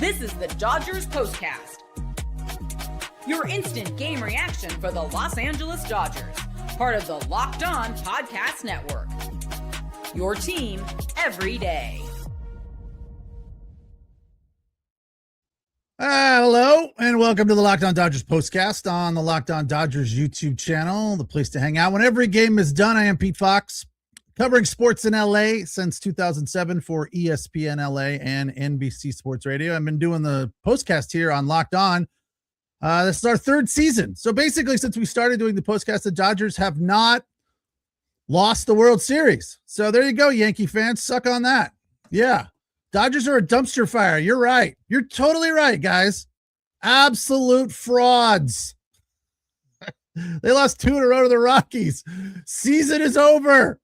This is the Dodgers Postcast, your instant game reaction for the Los Angeles Dodgers, part of the Locked On Podcast Network. Your team every day. Hello, and welcome to the Locked On Dodgers Postcast on the Locked On Dodgers YouTube channel, the place to hang out when every game is done. I am Pete Fox, covering sports in LA since 2007 for ESPN LA and NBC Sports Radio. I've been doing the postcast here on Locked On. This is our third season. So basically, since we started doing the postcast, the Dodgers have not lost the World Series. So there you go, Yankee fans. Suck on that. Yeah. Dodgers are a dumpster fire. You're right. You're totally right, guys. Absolute frauds. They lost 2 in a row to the Rockies. Season is over.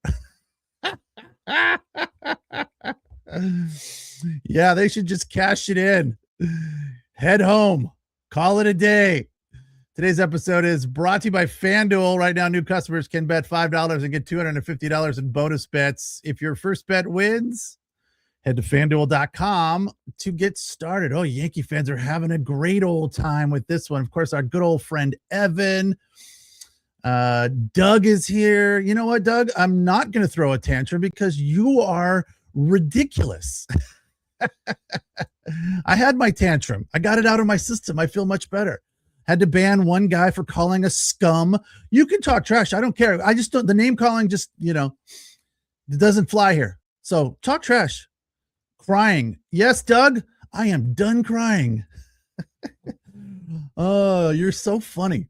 Yeah, they should just cash it in. Head home. Call it a day. Today's episode is brought to you by FanDuel. Right now, new customers can bet $5 and get $250 in bonus bets. If your first bet wins, head to FanDuel.com to get started. Oh, Yankee fans are having a great old time with this one. Of course, our good old friend Evan. Doug is here. You know what, Doug? I'm not going to throw a tantrum because you are ridiculous. I had my tantrum. I got it out of my system. I feel much better. Had to ban one guy for calling us scum. You can talk trash. I don't care. I just don't. The name calling just, it doesn't fly here. So talk trash. Crying. Yes, Doug, I am done crying. Oh, you're so funny.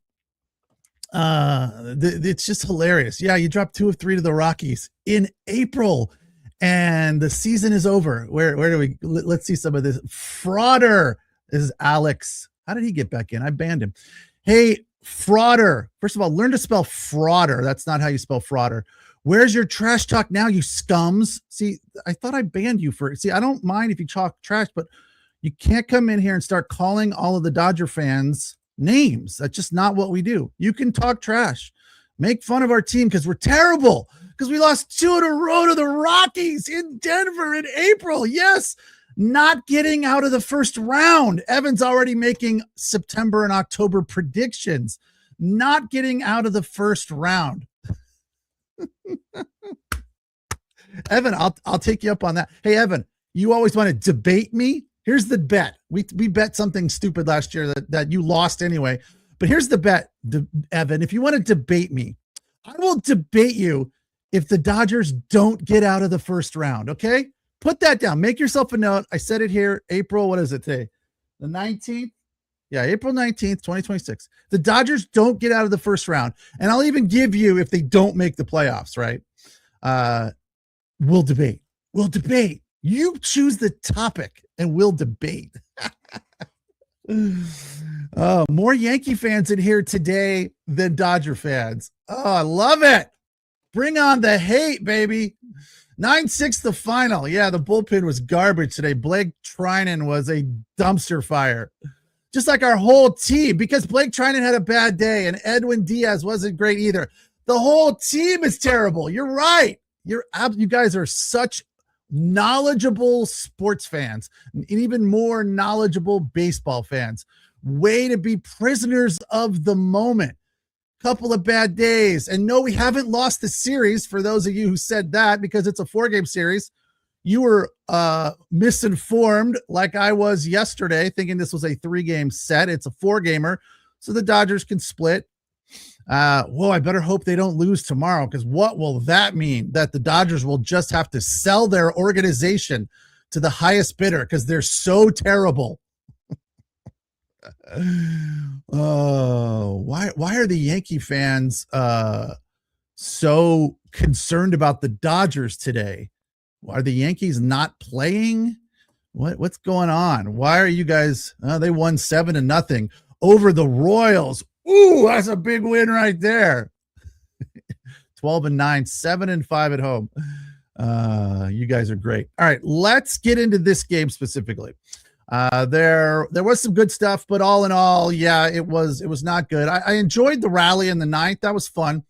It's just hilarious. Yeah, you dropped 2 of 3 to the Rockies in April, and the season is over. Where do we? Let's see some of this. Frauder. This is Alex. How did he get back in? I banned him. Hey, Frauder. First of all, learn to spell frauder. That's not how you spell frauder. Where's your trash talk now, you scums? See, I thought I banned you for. See, I don't mind if you talk trash, but you can't come in here and start calling all of the Dodger fans names. That's just not what we do. You can talk trash, make fun of our team because we're terrible, because we lost 2 in a row to the Rockies in Denver in April. Yes, not getting out of the first round. Evan's already making September and October predictions. Not getting out of the first round. Evan, I'll take you up on that. Hey, Evan, you always want to debate me. Here's the bet. We bet something stupid last year that you lost anyway. But here's the bet, Evan. If you want to debate me, I will debate you if the Dodgers don't get out of the first round. Okay? Put that down. Make yourself a note. I said it here. April, what is it today? The 19th? Yeah, April 19th, 2026. The Dodgers don't get out of the first round. And I'll even give you if they don't make the playoffs, right? We'll debate. We'll debate. You choose the topic and we'll debate. More Yankee fans in here today than Dodger fans. Oh, I love it. Bring on the hate, baby. 9-6 the final. Yeah, the bullpen was garbage today. Blake Trinan was a dumpster fire. Just like our whole team, because Blake Trinan had a bad day and Edwin Diaz wasn't great either. The whole team is terrible. You're right. You guys are such knowledgeable sports fans and even more knowledgeable baseball fans. Way to be prisoners of the moment. Couple of bad days. And no, we haven't lost the series for those of you who said that because it's a 4-game series. You were misinformed like I was yesterday, thinking this was a 3-game set. It's a 4-gamer, so the Dodgers can split. I better hope they don't lose tomorrow, because what will that mean? That the Dodgers will just have to sell their organization to the highest bidder because they're so terrible. Why are the Yankee fans so concerned about the Dodgers today? Are the Yankees not playing? What's going on? Why are you guys? They won 7-0 over the Royals. Ooh, that's a big win right there. 12-9, 7-5 at home. You guys are great. All right, let's get into this game specifically. There was some good stuff, but all in all, yeah, it was not good. I enjoyed the rally in the ninth. That was fun.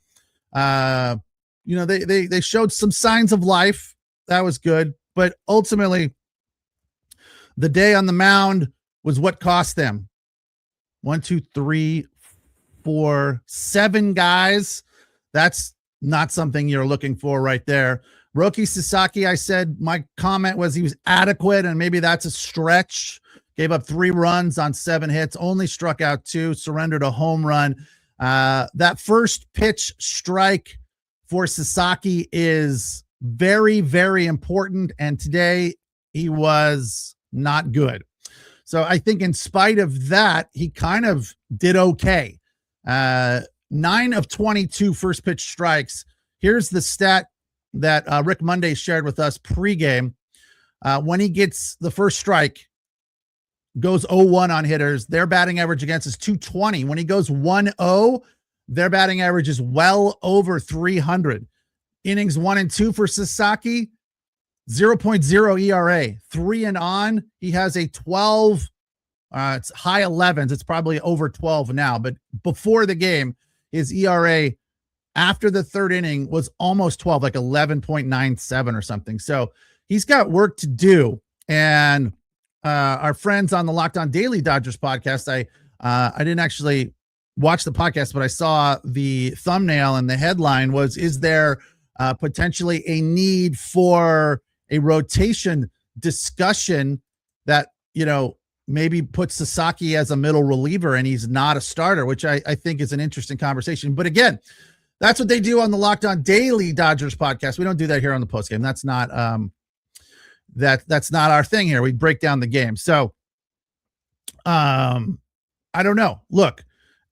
They showed some signs of life. That was good. But ultimately, The day on the mound was what cost them. 1, 2, 3, 4, 7 guys. That's not something you're looking for right there. Roki Sasaki, I said my comment was he was adequate, and maybe that's a stretch. Gave up 3 runs on 7 hits, only struck out 2, surrendered a home run. That first pitch strike for Sasaki is very, very important, and today he was not good. So I think in spite of that, he kind of did okay. 9 of 22 first pitch strikes. Here's the stat that Rick Monday shared with us pregame. When he gets the first strike, goes 0-1 on hitters, their batting average against is 220. When he goes 1-0, their batting average is well over 300. Innings 1 and 2 for Sasaki, 0.0 ERA. 3 and on, he has a 12. It's high 11s. It's probably over 12 now, but before the game, his ERA after the third inning was almost 12, like 11.97 or something. So he's got work to do. And our friends on the Locked On Daily Dodgers podcast, I didn't actually watch the podcast, but I saw the thumbnail, and the headline was, is there potentially a need for a rotation discussion that, maybe puts Sasaki as a middle reliever and he's not a starter, which I think is an interesting conversation. But again, that's what they do on the Locked On Daily Dodgers podcast. We don't do that here on the postgame. That's not that's not our thing here. We break down the game. So I don't know. Look,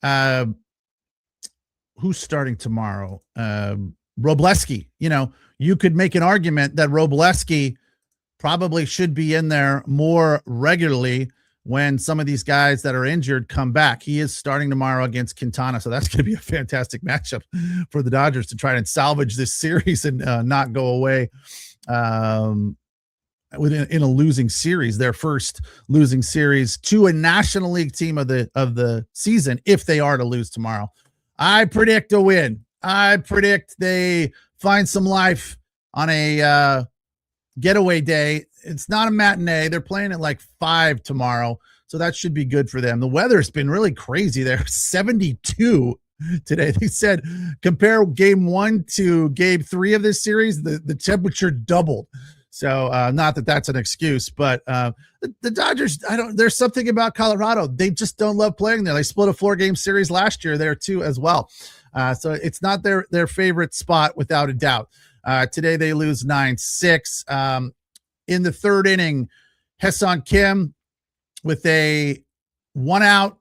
who's starting tomorrow? Robleski. You could make an argument that Robleski probably should be in there more regularly when some of these guys that are injured come back. He is starting tomorrow against Quintana, so that's going to be a fantastic matchup for the Dodgers to try and salvage this series and not go away in a losing series, their first losing series to a National League team of the season, if they are to lose tomorrow. I predict a win. I predict they find some life on a getaway day. It's not a matinee. They're playing at like 5 tomorrow, so that should be good for them. The weather's been really crazy there. 72 today. They said compare game 1 to game 3 of this series, the temperature doubled. So not that that's an excuse, but the Dodgers, there's something about Colorado. They just don't love playing there. They split a 4-game series last year there too as well. So it's not their favorite spot without a doubt. Today they lose 9-6. In the third inning, Hae-Sung Kim with a 1 out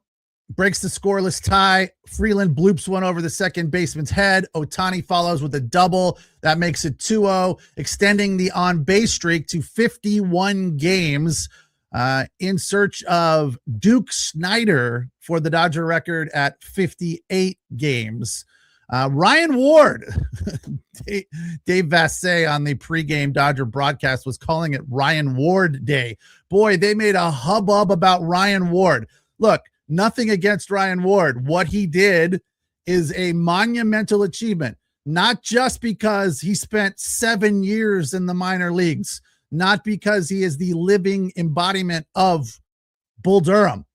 breaks the scoreless tie. Freeland bloops one over the second baseman's head. Ohtani follows with a double. That makes it 2-0, extending the on-base streak to 51 games, in search of Duke Snyder for the Dodger record at 58 games. Ryan Ward, Dave Vassay on the pregame Dodger broadcast was calling it Ryan Ward Day. Boy, they made a hubbub about Ryan Ward. Look, nothing against Ryan Ward. What he did is a monumental achievement, not just because he spent 7 years in the minor leagues, not because he is the living embodiment of Bull Durham.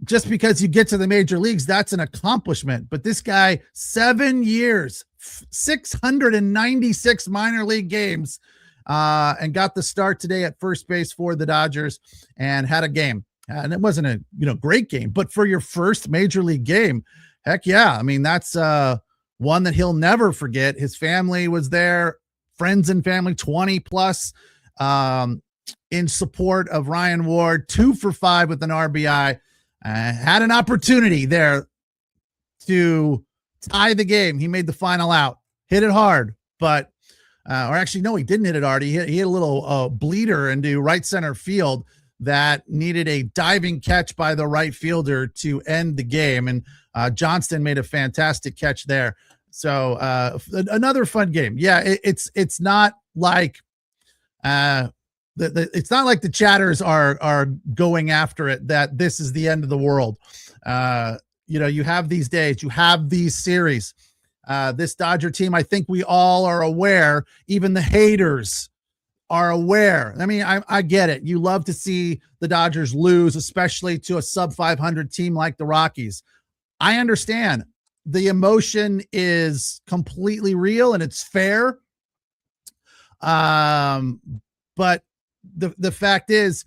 Just because you get to the major leagues, that's an accomplishment. But this guy, 7 years, 696 minor league games, and got the start today at first base for the Dodgers and had a game. And it wasn't a great game, but for your first major league game, heck yeah. I mean, that's one that he'll never forget. His family was there, friends and family, 20 plus, in support of Ryan Ward. 2 for 5 with an RBI. Had an opportunity there to tie the game. He made the final out, hit it hard, but or actually, no, he didn't hit it hard. He hit a little bleeder into right center field that needed a diving catch by the right fielder to end the game. And Johnston made a fantastic catch there. So another fun game. Yeah, it's not like it's not like the chatters are going after it that this is the end of the world. You have these days, you have these series. This Dodger team, I think we all are aware, even the haters are aware. I mean, I get it. You love to see the Dodgers lose, especially to a sub 500 team like the Rockies. I understand. The emotion is completely real and it's fair. But the fact is,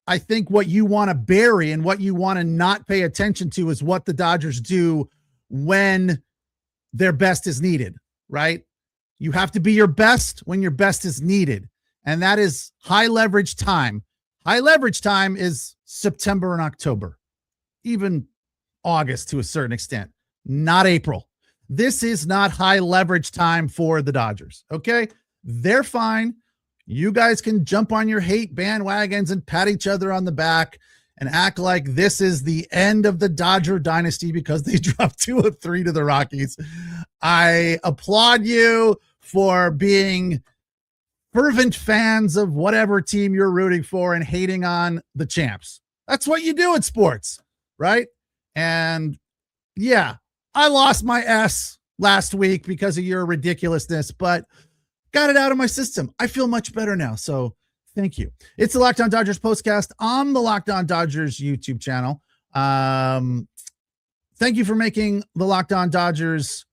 I think what you want to bury and what you want to not pay attention to is what the Dodgers do when their best is needed, right? You have to be your best when your best is needed. And that is high leverage time. High leverage time is September and October, even August to a certain extent, not April. This is not high leverage time for the Dodgers. Okay. They're fine. You guys can jump on your hate bandwagons and pat each other on the back and act like this is the end of the Dodger dynasty because they dropped 2 of 3 to the Rockies. I applaud you for being fervent fans of whatever team you're rooting for and hating on the champs. That's what you do in sports, right? And yeah, I lost my S last week because of your ridiculousness, but got it out of my system. I feel much better now. So thank you. It's the Locked On Dodgers postcast on the Locked On Dodgers YouTube channel. Thank you for making the Locked On Dodgers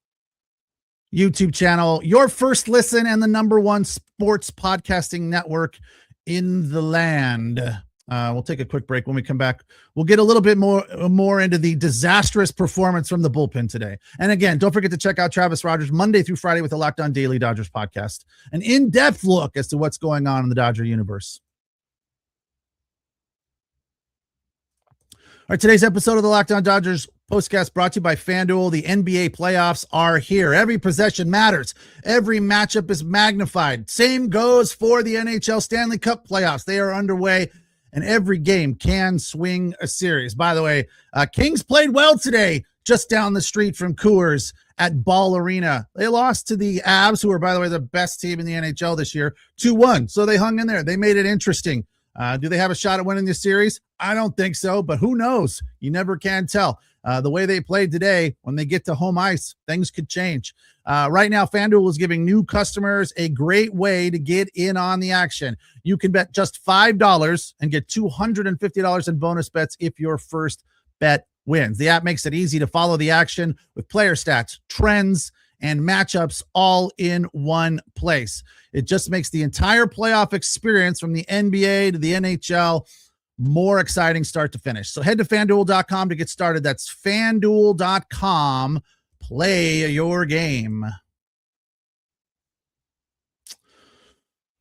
YouTube channel your first listen and the #1 sports podcasting network in the land. We'll take a quick break. When we come back, we'll get a little bit more into the disastrous performance from the bullpen today. And again, don't forget to check out Travis Rogers Monday through Friday with the Locked On Daily Dodgers podcast, an in-depth look as to what's going on in the Dodger universe. All right, today's episode of the Locked On Dodgers postcast brought to you by FanDuel. The NBA playoffs are here. Every possession matters. Every matchup is magnified. Same goes for the NHL Stanley Cup playoffs. They are underway, and every game can swing a series. By the way, Kings played well today, just down the street from Coors at Ball Arena. They lost to the Avs, who are, by the way, the best team in the NHL this year, 2-1. So they hung in there. They made it interesting. Do they have a shot at winning this series? I don't think so, but who knows? You never can tell. The way they played today, when they get to home ice, things could change. Right now, FanDuel is giving new customers a great way to get in on the action. You can bet just $5 and get $250 in bonus bets if your first bet wins. The app makes it easy to follow the action with player stats, trends, and matchups all in one place. It just makes the entire playoff experience from the NBA to the NHL more exciting start to finish. So head to FanDuel.com to get started. That's FanDuel.com. Play your game.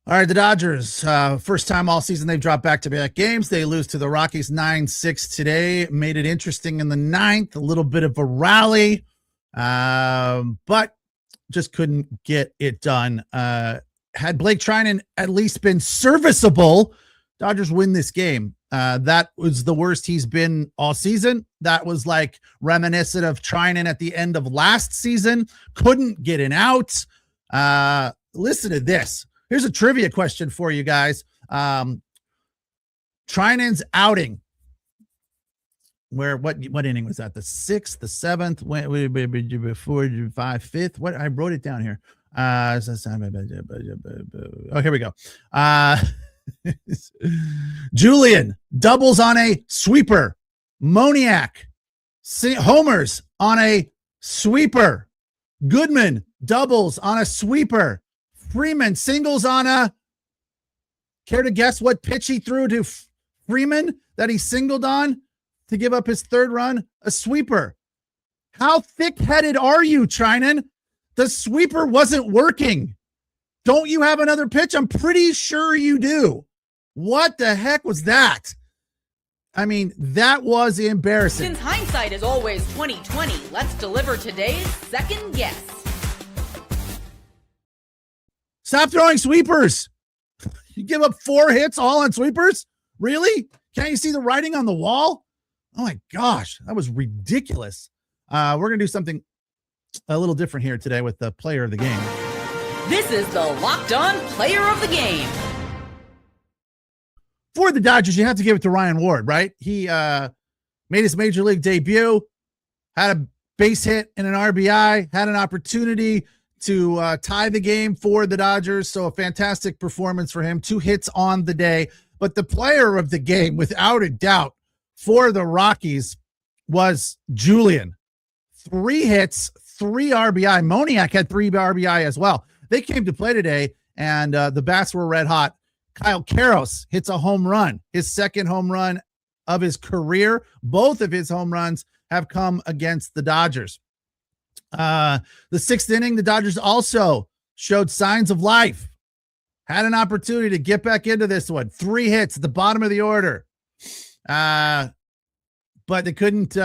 All right, the Dodgers, first time all season they've dropped back-to-back games. They lose to the Rockies 9-6 today. Made it interesting in the 9th, a little bit of a rally, but just couldn't get it done. Had Blake Treinen at least been serviceable, Dodgers win this game. That was the worst he's been all season. That was like reminiscent of Treinen at the end of last season. Couldn't get an out. Listen to this. Here's a trivia question for you guys. Treinen's outing. What inning was that? The 6th, the 7th, before 5th, 5th. What I wrote it down here. Oh, here we go. Julian doubles on a sweeper. Moniak homers on a sweeper. Goodman doubles on a sweeper. Freeman singles on a, care to guess what pitch he threw to Freeman that he singled on to give up his 3rd run? A sweeper. How thick-headed are you, Treinen? The sweeper wasn't working. Don't you have another pitch? I'm pretty sure you do. What the heck was that? I mean, that was embarrassing. Since hindsight is always 20/20, let's deliver today's second guess. Stop throwing sweepers. You give up 4 hits all on sweepers? Really? Can't you see the writing on the wall? Oh my gosh, that was ridiculous. We're going to do something a little different here today with the player of the game. This is the Locked On Player of the Game. For the Dodgers, you have to give it to Ryan Ward, right? He made his major league debut, had a base hit and an RBI, had an opportunity to tie the game for the Dodgers. So a fantastic performance for him. 2 hits on the day. But the player of the game, without a doubt, for the Rockies was Julian. 3 hits, 3 RBI. Moniak had 3 RBI as well. They came to play today, and the bats were red hot. Kyle Karros hits a home run, his second home run of his career. Both of his home runs have come against the Dodgers. The 6th inning, the Dodgers also showed signs of life. Had an opportunity to get back into this one. 3 hits at the bottom of the order. But they couldn't.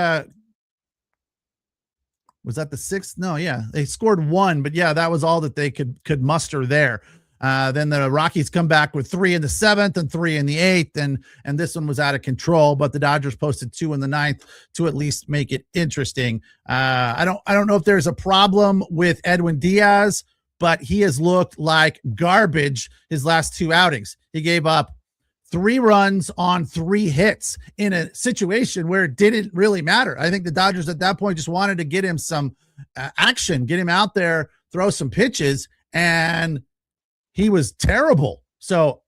Was that the 6th? No, yeah. They scored 1, but yeah, that was all that they could muster there. Then the Rockies come back with 3 in the 7th and 3 in the 8th, and this one was out of control. But the Dodgers posted 2 in the 9th to at least make it interesting. I don't know if there's a problem with Edwin Diaz, but he has looked like garbage his last 2 outings. He gave up 3 runs on 3 hits in a situation where it didn't really matter. I think the Dodgers at that point just wanted to get him some action, get him out there, throw some pitches, and he was terrible. So,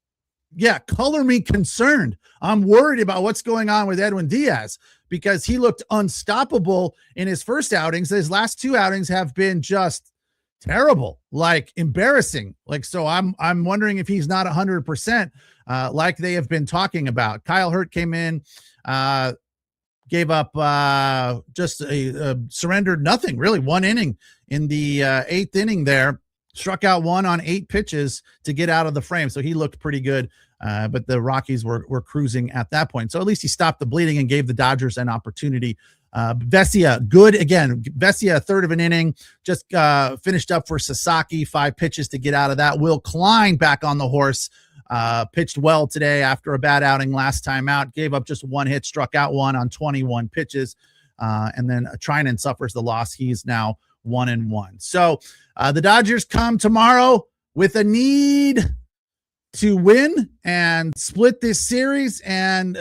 yeah, color me concerned. I'm worried about what's going on with Edwin Diaz because he looked unstoppable in his first outings. His last 2 outings have been just terrible, like embarrassing. Like, so I'm wondering if he's not 100%, like they have been talking about. Kyle Hurt came in, gave up just surrendered nothing, really. 1 inning in the 8th inning there, struck out 1 on 8 pitches to get out of the frame. So he looked pretty good. But the Rockies were cruising at that point. So at least he stopped the bleeding and gave the Dodgers an opportunity. Vesia, good again. Vesia, 1/3 of an inning, just finished up for Sasaki, 5 pitches to get out of that. Will Klein back on the horse, pitched well today after a bad outing last time out, gave up just 1 hit, struck out 1 on 21 pitches. And then Trinan suffers the loss. He's now 1-1. So the Dodgers come tomorrow with a need to win and split this series and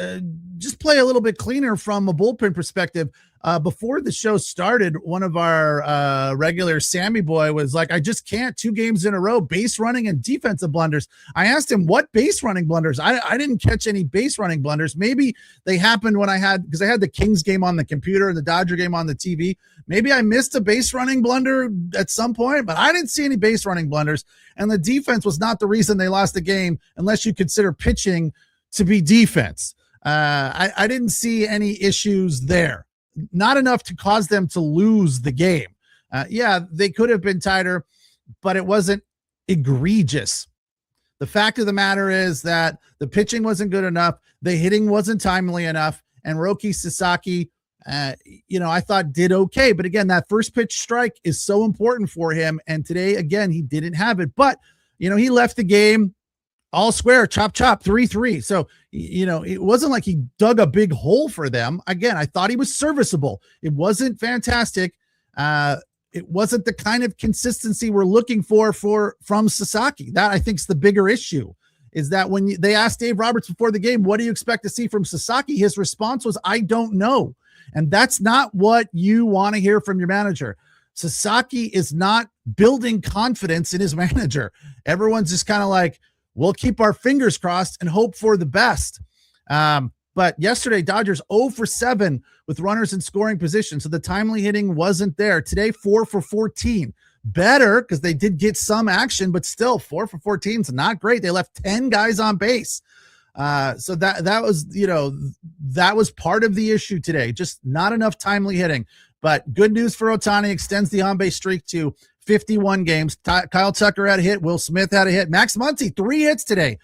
just play a little bit cleaner from a bullpen perspective. Before the show started, one of our regulars, Sammy Boy, was like, I just can't 2 games in a row, base running and defensive blunders. I asked him what base running blunders. I didn't catch any base running blunders. Maybe they happened when I had the Kings game on the computer and the Dodger game on the TV. Maybe I missed a base running blunder at some point, but I didn't see any base running blunders. And the defense was not the reason they lost the game, unless you consider pitching to be defense. I didn't see any issues there. Not enough to cause them to lose the game. Yeah, they could have been tighter, but it wasn't egregious. The fact of the matter is that the pitching wasn't good enough. The hitting wasn't timely enough. And Roki Sasaki, I thought did okay. But again, that first pitch strike is so important for him. And today, again, he didn't have it. But, he left the game all square, chop, 3-3. So, it wasn't like he dug a big hole for them. Again, I thought he was serviceable. It wasn't fantastic. It wasn't the kind of consistency we're looking from Sasaki. That, I think, is the bigger issue, is that when they asked Dave Roberts before the game, what do you expect to see from Sasaki? His response was, I don't know. And that's not what you want to hear from your manager. Sasaki is not building confidence in his manager. Everyone's just kind of like, we'll keep our fingers crossed and hope for the best. But yesterday, Dodgers 0 for 7 with runners in scoring position. So the timely hitting wasn't there. Today, 4 for 14. Better because they did get some action, but still 4 for 14 is not great. They left 10 guys on base. So that was, that was part of the issue today. Just not enough timely hitting. But good news for Ohtani, extends the on-base streak to 51 games. Kyle Tucker had a hit. Will Smith had a hit. Max Muncy, 3 hits today.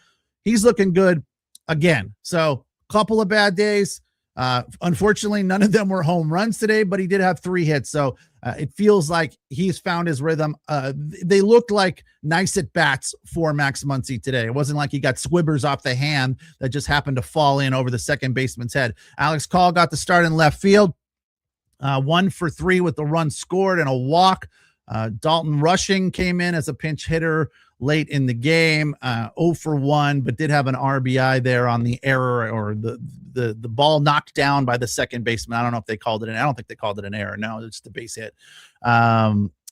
He's looking good again. So a couple of bad days. Unfortunately, none of them were home runs today, but he did have 3 hits. So it feels like he's found his rhythm. They looked like nice at bats for Max Muncy today. It wasn't like he got squibbers off the hand that just happened to fall in over the second baseman's head. Alex Call got the start in left field. 1 for 3 with the run scored and a walk. Dalton Rushing came in as a pinch hitter late in the game, 0 for 1, but did have an RBI there on the error, or the ball knocked down by the second baseman. I don't know if they called it I don't think they called it an error. No, it's the base hit.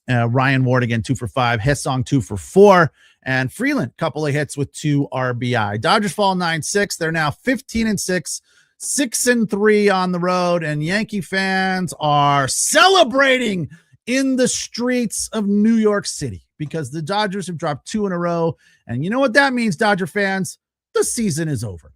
Ryan Ward again, 2 for 5. Hessong, 2 for 4. And Freeland, couple of hits with 2 RBI. Dodgers fall 9-6. They're now 15-6, 6-3 on the road. And Yankee fans are celebrating in the streets of New York City because the Dodgers have dropped 2 in a row. And you know what that means, Dodger fans? The season is over.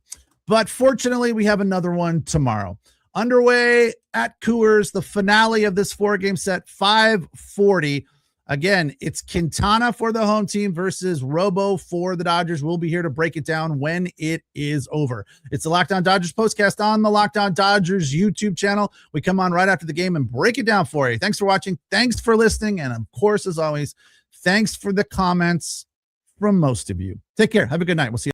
But fortunately, we have another one tomorrow. Underway at Coors, the finale of this 4-game set, 5:40. Again, it's Quintana for the home team versus Robo for the Dodgers. We'll be here to break it down when it is over. It's the Locked On Dodgers postcast on the Locked On Dodgers YouTube channel. We come on right after the game and break it down for you. Thanks for watching. Thanks for listening. And of course, as always, thanks for the comments from most of you. Take care. Have a good night. We'll see you.